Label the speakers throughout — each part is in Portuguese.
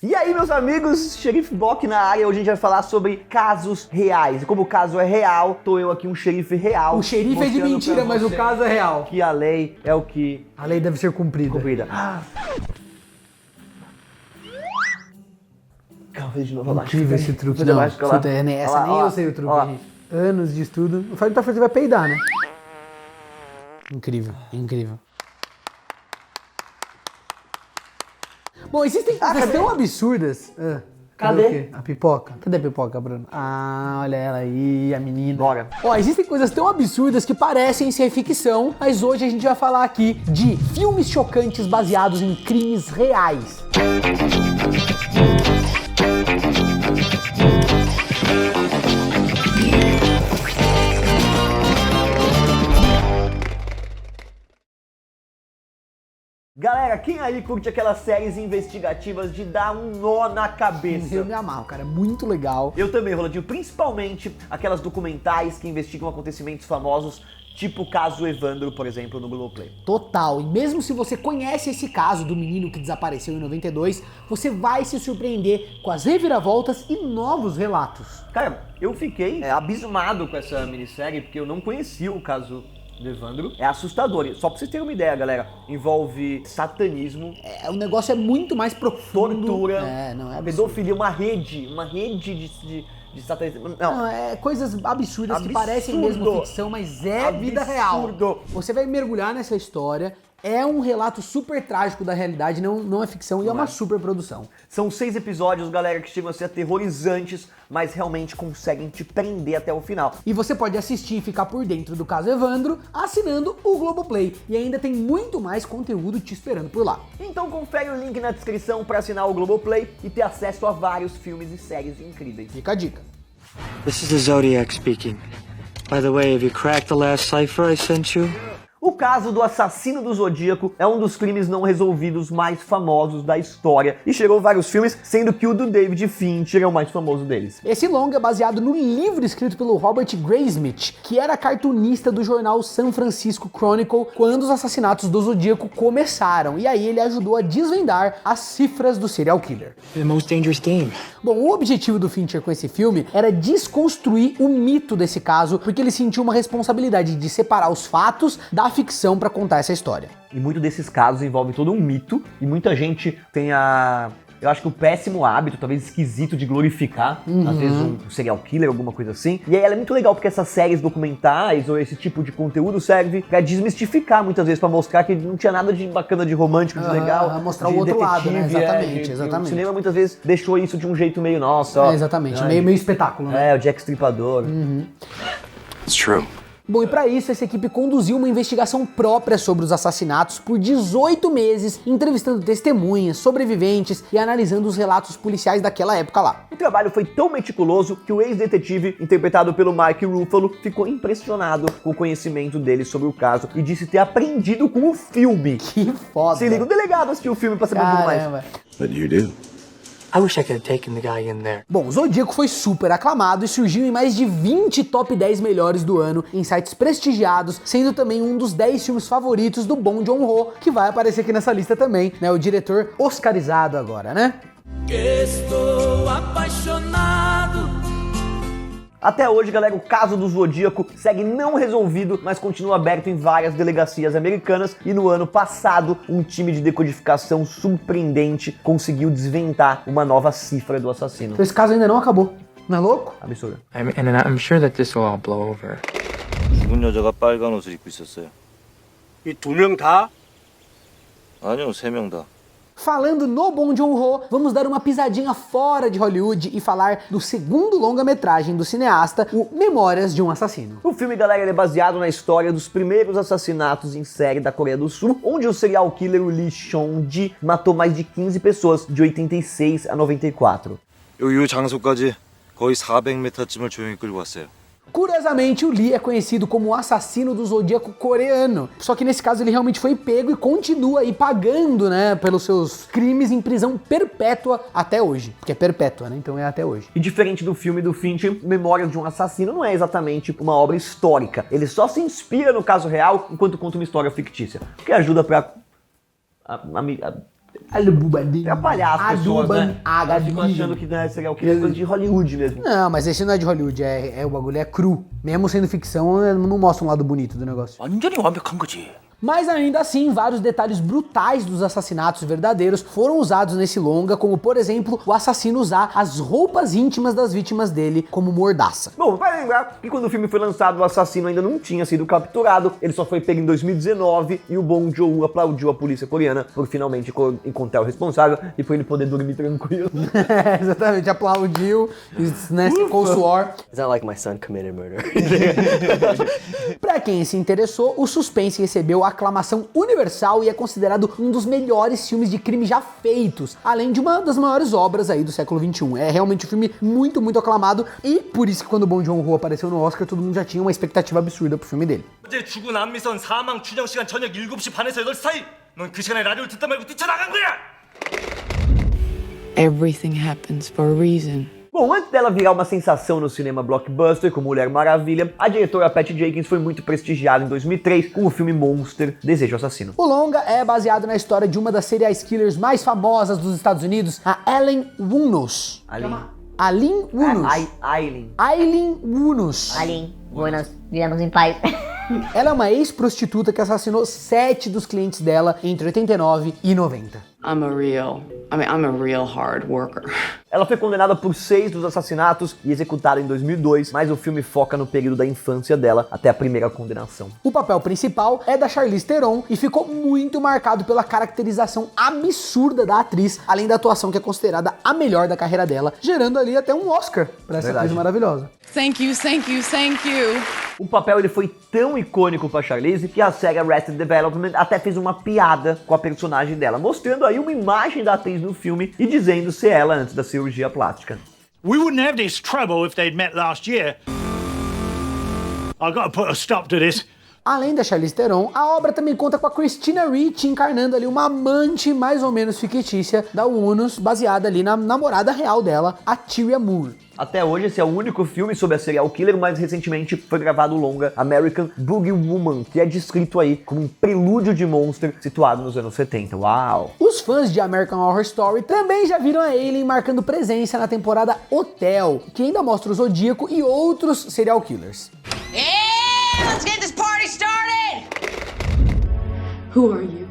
Speaker 1: E aí, meus amigos, Xerife Bock na área. Hoje a gente vai falar sobre casos reais. E como o caso é real, tô eu aqui, um xerife real.
Speaker 2: O xerife é de mentira, mas o caso é real.
Speaker 1: Que a lei é o que...
Speaker 2: A lei deve ser cumprida.
Speaker 1: Calma, de novo, abaixo.
Speaker 2: Incrível esse truque.
Speaker 1: Não,
Speaker 2: Essa nem eu sei o truque, gente. Anos de estudo. O Fábio tá fazendo, vai peidar, né? Incrível, incrível. Bom, existem coisas tão absurdas.
Speaker 1: Cadê?
Speaker 2: A pipoca? Cadê a pipoca, Bruno? Ah, olha ela aí, a menina.
Speaker 1: Bora.
Speaker 2: Ó, existem coisas tão absurdas que parecem ser ficção, mas hoje a gente vai falar aqui de filmes chocantes baseados em crimes reais.
Speaker 1: Galera, quem aí curte aquelas séries investigativas de dar um nó na cabeça?
Speaker 2: Eu me amarro, cara, é muito legal.
Speaker 1: Eu também, Rolandinho, principalmente aquelas documentais que investigam acontecimentos famosos, tipo o caso Evandro, por exemplo, no Globoplay.
Speaker 2: Total, e mesmo se você conhece esse caso do menino que desapareceu em 92, você vai se surpreender com as reviravoltas e novos relatos.
Speaker 1: Cara, eu fiquei abismado com essa minissérie, porque eu não conhecia o caso do Evandro. É assustador. Só pra vocês terem uma ideia, galera, envolve satanismo.
Speaker 2: O negócio é muito mais profundo.
Speaker 1: Tortura.
Speaker 2: Não é absurdo.
Speaker 1: Pedofilia, uma rede de satanismo.
Speaker 2: Não, é coisas absurdas que parecem mesmo ficção, mas é vida real. Você vai mergulhar nessa história. É um relato super trágico da realidade, não é ficção e é uma super produção.
Speaker 1: São 6 episódios, galera, que chegam a ser aterrorizantes, mas realmente conseguem te prender até o final.
Speaker 2: E você pode assistir e ficar por dentro do caso Evandro assinando o Globoplay. E ainda tem muito mais conteúdo te esperando por lá.
Speaker 1: Então confere o link na descrição para assinar o Globoplay e ter acesso a vários filmes e séries incríveis.
Speaker 2: Fica a dica.
Speaker 3: This is the Zodiac speaking. By the way, have you cracked the last cipher I sent you?
Speaker 1: O caso do assassino do Zodíaco é um dos crimes não resolvidos mais famosos da história e chegou vários filmes, sendo que o do David Fincher é o mais famoso deles.
Speaker 2: Esse longa é baseado no livro escrito pelo Robert Graysmith, que era cartunista do jornal San Francisco Chronicle quando os assassinatos do Zodíaco começaram, e aí ele ajudou a desvendar as cifras do serial killer.
Speaker 3: The most dangerous game.
Speaker 2: Bom, o objetivo do Fincher com esse filme era desconstruir o mito desse caso, porque ele sentiu uma responsabilidade de separar os fatos da ficção para contar essa história.
Speaker 1: E muito desses casos envolve todo um mito, e muita gente tem eu acho que o péssimo hábito, talvez esquisito, de glorificar, às vezes, um serial killer, alguma coisa assim. E aí ela é muito legal, porque essas séries documentais ou esse tipo de conteúdo serve pra desmistificar, muitas vezes, pra mostrar que não tinha nada de bacana, de romântico, de legal.
Speaker 2: Mostrar o outro lado, né? Exatamente, exatamente.
Speaker 1: O cinema muitas vezes deixou isso de um jeito meio, nossa, ó.
Speaker 2: Exatamente, meio espetáculo, né?
Speaker 1: O Jack Stripador.
Speaker 3: It's true.
Speaker 2: Bom, e para isso, essa equipe conduziu uma investigação própria sobre os assassinatos por 18 meses, entrevistando testemunhas, sobreviventes e analisando os relatos policiais daquela época lá.
Speaker 1: O trabalho foi tão meticuloso que o ex-detetive, interpretado pelo Mark Ruffalo, ficou impressionado com o conhecimento dele sobre o caso e disse ter aprendido com o filme.
Speaker 2: Que foda!
Speaker 1: Se liga, o delegado assistiu o filme pra saber um pouco mais.
Speaker 3: But you do. I wish I could have taken the guy in there.
Speaker 2: Bom, Zodíaco foi super aclamado e surgiu em mais de 20 top 10 melhores do ano em sites prestigiados, sendo também um dos 10 filmes favoritos do Bong Joon-ho, que vai aparecer aqui nessa lista também, né? O diretor oscarizado agora, né?
Speaker 4: Estou apaixonado.
Speaker 1: Até hoje, galera, o caso do Zodíaco segue não resolvido, mas continua aberto em várias delegacias americanas e no ano passado, um time de decodificação surpreendente conseguiu desvendar uma nova cifra do assassino.
Speaker 2: Então esse caso ainda não acabou, não é louco?
Speaker 1: Absurdo.
Speaker 3: And I'm sure that this will all blow over.
Speaker 5: 죽은 여자가 빨간 옷을 입고 있었어요.
Speaker 6: 이 두 명 다?
Speaker 5: 아니요, 3명 다.
Speaker 2: Falando no Bong Joon-ho, vamos dar uma pisadinha fora de Hollywood e falar do segundo longa-metragem do cineasta, o Memórias de um Assassino.
Speaker 1: O filme, galera, ele é baseado na história dos primeiros assassinatos em série da Coreia do Sul, onde o serial killer Lee Seong-gi matou mais de 15 pessoas de 86 a 94.
Speaker 5: 이 장소까지 거의 400m쯤을 조용히 끌고 왔어요.
Speaker 2: Curiosamente, o Lee é conhecido como o assassino do Zodíaco coreano. Só que nesse caso ele realmente foi pego e continua aí pagando, né, pelos seus crimes em prisão perpétua até hoje. Porque é perpétua, né? Então é até hoje.
Speaker 1: E diferente do filme do Fincher, Memórias de um Assassino não é exatamente uma obra histórica. Ele só se inspira no caso real enquanto conta uma história fictícia. O que ajuda pra
Speaker 2: Alubadinho.
Speaker 1: Atrapalhar as pessoas, né? Elas ficam
Speaker 2: Agadinho.
Speaker 1: achando que né, serial killer é coisa de Hollywood mesmo.
Speaker 2: Não, mas esse não é de Hollywood, o bagulho é cru. Mesmo sendo ficção, não mostra um lado bonito do negócio.
Speaker 4: 완전히 완벽한 거지.
Speaker 2: Mas ainda assim, vários detalhes brutais dos assassinatos verdadeiros foram usados nesse longa, como por exemplo, o assassino usar as roupas íntimas das vítimas dele como mordaça.
Speaker 1: Bom, vai lembrar que quando o filme foi lançado, o assassino ainda não tinha sido capturado, ele só foi pego em 2019 e o Bong Joon-ho aplaudiu a polícia coreana por finalmente encontrar o responsável e por ele poder dormir tranquilo.
Speaker 2: Exatamente, aplaudiu, né, secou o suor.
Speaker 7: It's not like my son committed murder.
Speaker 2: Pra quem se interessou, o Suspense recebeu aclamação universal e é considerado um dos melhores filmes de crime já feitos, além de uma das maiores obras aí do século XXI. É realmente um filme muito, muito aclamado e por isso que quando o Bong Joon-ho apareceu no Oscar, todo mundo já tinha uma expectativa absurda pro filme dele.
Speaker 8: 어제 죽은 안미선 사망 추정 시간 저녁 7시 반에서 8시 사이 넌 그 시간에 라디오를 듣다 말고 뛰쳐나간 거야!
Speaker 9: Everything happens for a reason.
Speaker 1: Bom, antes dela virar uma sensação no cinema blockbuster como Mulher Maravilha, a diretora Patty Jenkins foi muito prestigiada em 2003 com o filme Monster, Desejo Assassino.
Speaker 2: O longa é baseado na história de uma das serial killers mais famosas dos Estados Unidos, a Aileen Wuornos. Aileen Wuornos. Aileen Wuornos.
Speaker 10: Aileen, buenos, vivemos em paz.
Speaker 2: Ela é uma ex-prostituta que assassinou 7 dos clientes dela entre 89 e 90.
Speaker 9: I'm a real hard worker.
Speaker 1: Ela foi condenada por 6 dos assassinatos e executada em 2002, mas o filme foca no período da infância dela até a primeira condenação.
Speaker 2: O papel principal é da Charlize Theron e ficou muito marcado pela caracterização absurda da atriz, além da atuação que é considerada a melhor da carreira dela, gerando ali até um Oscar pra essa atriz maravilhosa.
Speaker 9: Thank you, thank you, thank you.
Speaker 1: O papel ele foi tão icônico pra Charlize que a série Arrested Development até fez uma piada com a personagem dela, mostrando aí uma imagem da atriz no filme e dizendo ser ela antes da cirurgia plástica.
Speaker 6: We wouldn't have this trouble if they'd met last year. I've got to put a stop to this.
Speaker 2: Além da Charlize Theron, a obra também conta com a Christina Ricci encarnando ali uma amante mais ou menos fictícia da Wuornos, baseada ali na namorada real dela, a Tyria Moore.
Speaker 1: Até hoje, esse é o único filme sobre a serial killer, mas recentemente foi gravado o longa American Boogie Woman, que é descrito aí como um prelúdio de Monster situado nos anos 70. Uau!
Speaker 2: Os fãs de American Horror Story também já viram a Aileen marcando presença na temporada Hotel, que ainda mostra o Zodíaco e outros serial killers.
Speaker 11: Yeah, let's get this party started!
Speaker 9: Who are you?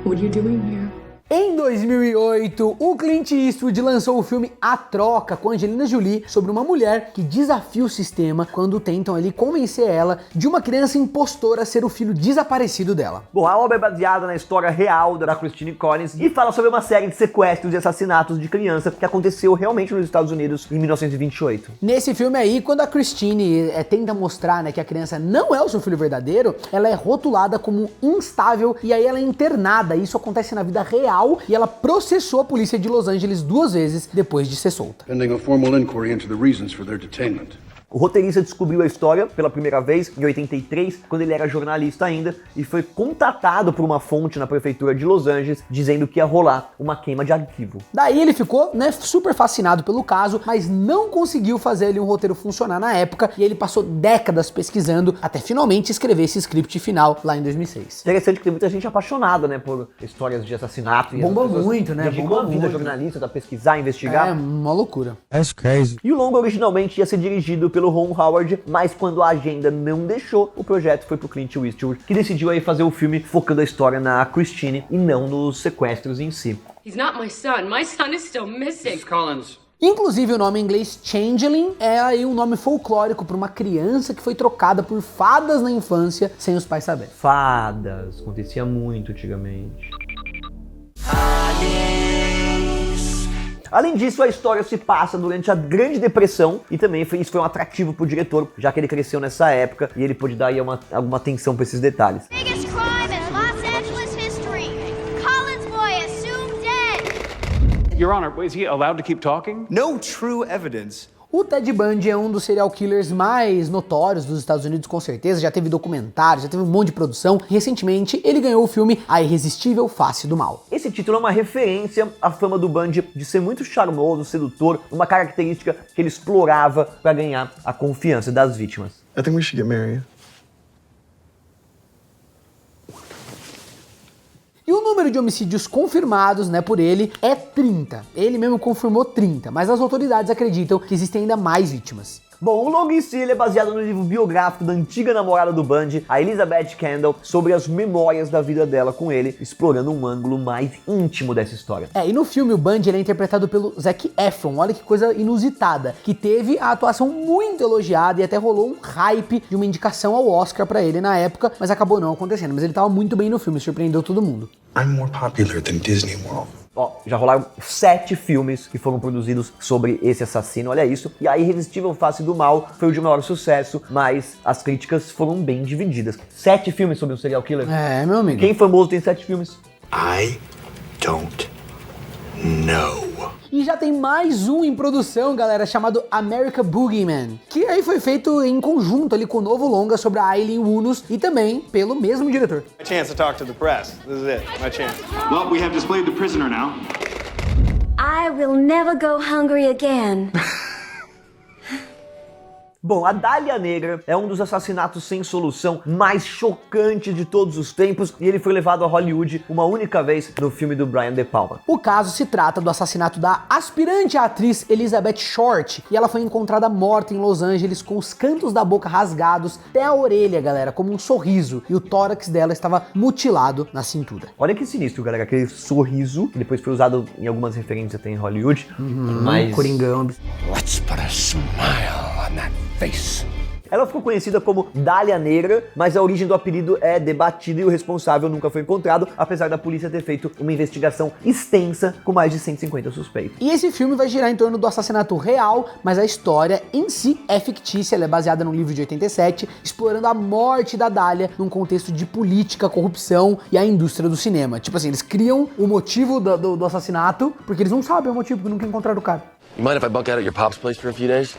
Speaker 9: What are you doing here?
Speaker 2: Em 2008, o Clint Eastwood lançou o filme A Troca com Angelina Jolie sobre uma mulher que desafia o sistema quando tentam ali convencer ela de uma criança impostora a ser o filho desaparecido dela.
Speaker 1: Bom, a obra é baseada na história real da Christine Collins e fala sobre uma série de sequestros e assassinatos de criança que aconteceu realmente nos Estados Unidos em 1928.
Speaker 2: Nesse filme aí, quando a Christine tenta mostrar, né, que a criança não é o seu filho verdadeiro, ela é rotulada como instável e aí ela é internada. Isso acontece na vida real e ela processou a polícia de Los Angeles 2 vezes depois de ser solta.
Speaker 12: Pending a formal inquiry into the reasons for their detainment.
Speaker 1: O roteirista descobriu a história pela primeira vez em 83, quando ele era jornalista ainda, e foi contatado por uma fonte na prefeitura de Los Angeles dizendo que ia rolar uma queima de arquivo.
Speaker 2: Daí ele ficou, né, super fascinado pelo caso, mas não conseguiu fazer ali um roteiro funcionar na época e ele passou décadas pesquisando até finalmente escrever esse script final lá em 2006.
Speaker 1: Interessante que tem muita gente apaixonada, né, por histórias de assassinato.
Speaker 2: Bomba muito, né?
Speaker 1: Dedicou a vida jornalista pra pesquisar, investigar.
Speaker 2: É uma loucura.
Speaker 12: That's crazy.
Speaker 1: E o longa originalmente ia ser dirigido pelo Ron Howard, mas quando a agenda não deixou, o projeto foi pro Clint Eastwood, que decidiu aí fazer o filme focando a história na Christine e não nos sequestros em si.
Speaker 9: He's not my son. My son is still missing.
Speaker 6: Mrs. Collins.
Speaker 2: Inclusive o nome em inglês Changeling é aí um nome folclórico para uma criança que foi trocada por fadas na infância sem os pais saberem.
Speaker 1: Fadas, acontecia muito antigamente. Além disso, a história se passa durante a Grande Depressão e também isso foi um atrativo pro diretor, já que ele cresceu nessa época e ele pôde dar aí alguma atenção para esses detalhes.
Speaker 10: Biggest crime in Los Angeles history. Collins boy assumed dead.
Speaker 13: Your Honor, is he allowed to keep talking?
Speaker 5: No true evidence.
Speaker 2: O Ted Bundy é um dos serial killers mais notórios dos Estados Unidos, com certeza. Já teve documentário, já teve um monte de produção. Recentemente, ele ganhou o filme A Irresistível Face do Mal.
Speaker 1: Esse título é uma referência à fama do Bundy de ser muito charmoso, sedutor, uma característica que ele explorava para ganhar a confiança das vítimas.
Speaker 14: I think we should get married.
Speaker 2: E E o número de homicídios confirmados, né, por ele é 30. Ele mesmo confirmou 30, mas as autoridades acreditam que existem ainda mais vítimas.
Speaker 1: Bom, o longa em si ele é baseado no livro biográfico da antiga namorada do Bundy, a Elizabeth Kendall, sobre as memórias da vida dela com ele, explorando um ângulo mais íntimo dessa história.
Speaker 2: E no filme o Bundy ele é interpretado pelo Zac Efron, olha que coisa inusitada, que teve a atuação muito elogiada e até rolou um hype de uma indicação ao Oscar pra ele na época, mas acabou não acontecendo, mas ele tava muito bem no filme, surpreendeu todo mundo.
Speaker 12: I'm more popular than Disney World.
Speaker 1: Ó, já rolaram 7 filmes que foram produzidos sobre esse assassino, olha isso. E a Irresistível Face do Mal foi o de maior sucesso, mas as críticas foram bem divididas. 7 filmes sobre um serial killer?
Speaker 2: É, meu amigo.
Speaker 1: Quem famoso tem 7 filmes?
Speaker 12: I don't know.
Speaker 2: E já tem mais um em produção, galera, chamado American Boogeyman, que aí foi feito em conjunto ali com o novo longa sobre a Aileen Wuornos e também pelo mesmo diretor.
Speaker 14: My chance to talk to the press. This is it. My chance.
Speaker 13: Well, we have displayed the prisoner now.
Speaker 10: I will never go hungry again.
Speaker 1: Bom, a Dália Negra é um dos assassinatos sem solução mais chocantes de todos os tempos e ele foi levado a Hollywood uma única vez no filme do Brian De Palma.
Speaker 2: O caso se trata do assassinato da aspirante à atriz Elizabeth Short e ela foi encontrada morta em Los Angeles com os cantos da boca rasgados até a orelha, galera, como um sorriso, e o tórax dela estava mutilado na cintura.
Speaker 1: Olha que sinistro, galera, aquele sorriso que depois foi usado em algumas referências até em Hollywood, mas...
Speaker 2: Coringão.
Speaker 12: Let's put a smile on that face.
Speaker 1: Ela ficou conhecida como Dália Negra, mas a origem do apelido é debatida e o responsável nunca foi encontrado, apesar da polícia ter feito uma investigação extensa com mais de 150 suspeitos.
Speaker 2: E esse filme vai girar em torno do assassinato real, mas a história em si é fictícia, ela é baseada num livro de 87, explorando a morte da Dália num contexto de política, corrupção e a indústria do cinema. Tipo assim, eles criam o motivo do assassinato, porque eles não sabem o motivo, porque nunca encontraram o cara.
Speaker 15: You mind if I bunk out at your pop's place for a few days?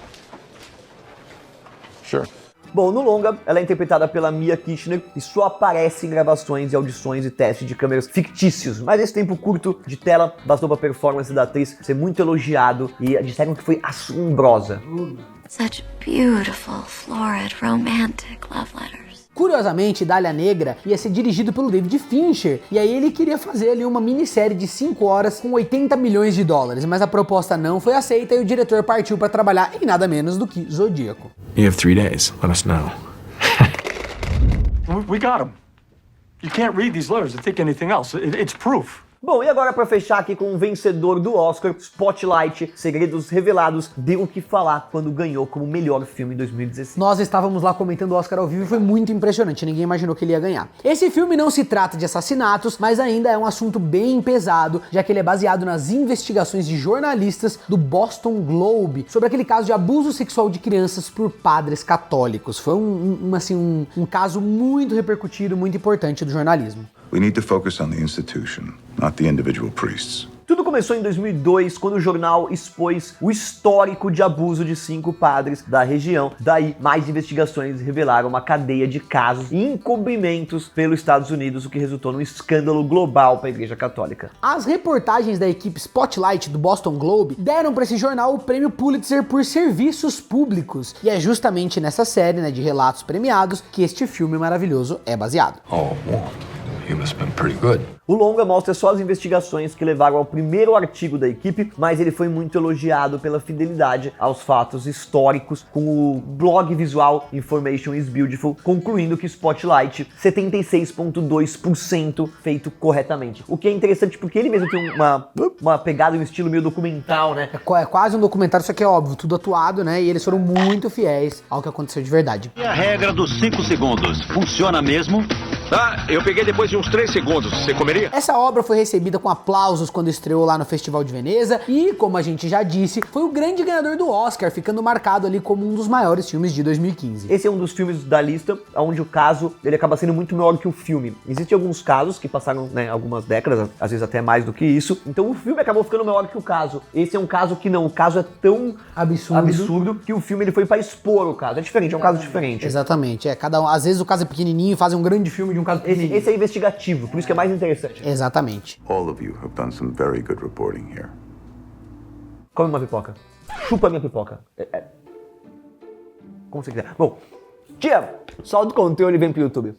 Speaker 15: Sure.
Speaker 1: Bom, no longa, ela é interpretada pela Mia Kirshner e só aparece em gravações e audições e testes de câmeras fictícios. Mas esse tempo curto de tela bastou pra performance da atriz ser muito elogiado e disseram que foi assombrosa.
Speaker 10: Such beautiful, florid, romantic love letters.
Speaker 2: Curiosamente, Dália Negra ia ser dirigido pelo David Fincher, e aí ele queria fazer ali uma minissérie de 5 horas com 80 milhões de dólares, mas a proposta não foi aceita e o diretor partiu para trabalhar em nada menos do que Zodíaco.
Speaker 12: You have 3 days. Let us know.
Speaker 13: We got him. You can't read these letters and think anything else. It's proof.
Speaker 1: Bom, e agora pra fechar aqui com o vencedor do Oscar, Spotlight, Segredos Revelados, deu o que falar quando ganhou como melhor filme em 2016.
Speaker 2: Nós estávamos lá comentando o Oscar ao vivo e foi muito impressionante, ninguém imaginou que ele ia ganhar. Esse filme não se trata de assassinatos, mas ainda é um assunto bem pesado, já que ele é baseado nas investigações de jornalistas do Boston Globe sobre aquele caso de abuso sexual de crianças por padres católicos. Foi um caso muito repercutido, muito importante do jornalismo.
Speaker 16: We need to focus on the institution, not the individual priests.
Speaker 1: Tudo começou em 2002, quando o jornal expôs o histórico de abuso de 5 padres da região. Daí, mais investigações revelaram uma cadeia de casos e encobrimentos pelos Estados Unidos, o que resultou num escândalo global para a Igreja Católica.
Speaker 2: As reportagens da equipe Spotlight do Boston Globe deram para esse jornal o prêmio Pulitzer por serviços públicos. E é justamente nessa série, né, de relatos premiados que este filme maravilhoso é baseado.
Speaker 12: Oh, you must have been pretty good.
Speaker 1: O longa mostra só as investigações que levaram ao primeiro artigo da equipe, mas ele foi muito elogiado pela fidelidade aos fatos históricos, com o blog visual Information is Beautiful, concluindo que Spotlight 76,2% feito corretamente. O que é interessante porque ele mesmo tem uma pegada, um estilo meio documental, né?
Speaker 2: É quase um documentário, só que é óbvio, tudo atuado, né? E eles foram muito fiéis ao que aconteceu de verdade.
Speaker 17: E a regra dos 5 segundos funciona mesmo?
Speaker 13: Ah, eu peguei depois de uns 3 segundos. Você comeria?
Speaker 2: Essa obra foi recebida com aplausos quando estreou lá no Festival de Veneza e, como a gente já disse, foi o grande ganhador do Oscar, ficando marcado ali como um dos maiores filmes de 2015.
Speaker 1: Esse é um dos filmes da lista onde o caso ele acaba sendo muito maior que o filme. Existem alguns casos que passaram, né, algumas décadas, às vezes até mais do que isso, então o filme acabou ficando maior que o caso. Esse é um caso que não, o caso é tão absurdo que o filme ele foi para expor o caso. É diferente, é um caso diferente.
Speaker 2: Exatamente, às vezes o caso é pequenininho e fazem um grande filme de um caso pequenininho.
Speaker 1: Esse é investigativo, por isso que é mais interessante.
Speaker 2: Exatamente.
Speaker 16: All of you have done some very good reporting here.
Speaker 1: Come uma pipoca. Chupa a minha pipoca. Como você quiser. Bom, tia, solta o controle e vem pro YouTube.